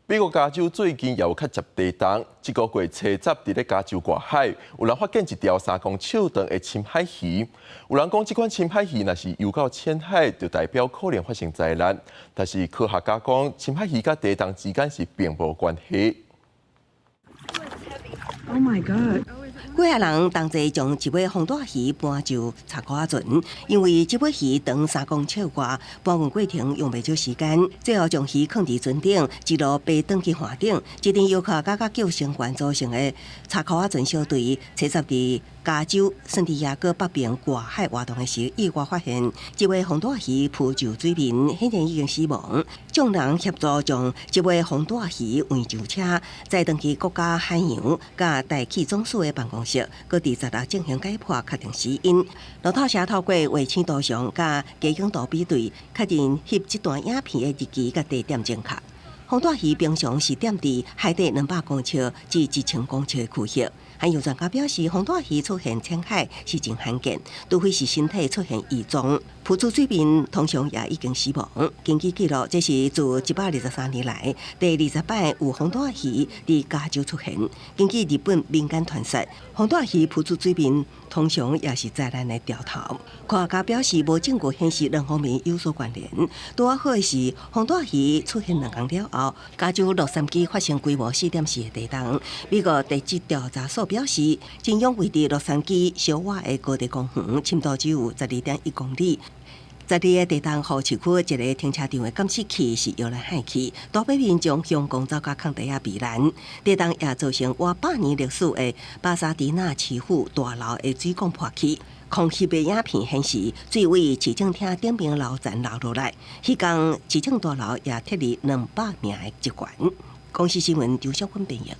美国加州最近也有较接地动，这个月初十伫咧加州外海，有人发现一条3公尺长的深海鱼。有人讲，这款深海鱼若是游到浅海，就代表可能发生灾难。但是科学家讲，深海鱼甲地动之间是并无关系。Oh my god！ 几下人同齐将一尾红带鱼搬就茶沟仔船，因为这尾鱼长3公尺外，搬运过程用袂少时间，最后将鱼放伫船顶，一路爬登去岸顶。一支由科学家救生员组成的茶沟仔船小队，初十伫加州圣地亚哥北边外海活动的时，意外发现一尾红带鱼浮就水面，显然已经死亡。众人协助将这尾红带鱼运上车，再登去国家海洋甲大气总署的办公室，搁伫10日进行解剖，确定死因。路透社透过卫星图像甲街景图比对，确定翕这段影片的日期甲地点正确。红带鱼平常是踮伫海底200公尺至1000公尺的区域。海洋专家表示，红带鱼出现浅海是真罕见，除非是身体出现异状，浮出水面通常也已经死亡。根据记录，这是自123年来第20摆有红带鱼伫加州出现。根据日本民间传说，红带鱼浮出水面通常也是灾难的兆头。科学家表示，无证据显示两方面有所关联。拄好的是，红带鱼出现2天了后，加州洛杉矶发生规模4.4的地动。美国地质调查所表示，真央位伫洛杉矶小瓦的高地公园，深度只有12.1公里。在地的地动，互市区一个停车场的监视器是摇来害去，大批民众向公走甲空地啊避难。地动也造成逾100年历史的巴萨迪纳市府大楼的水管破去。空翕的影片显示，水位市政厅顶边楼层流落来。迄天市政大楼也撤离200名的职员。公司新闻刘小坤编译。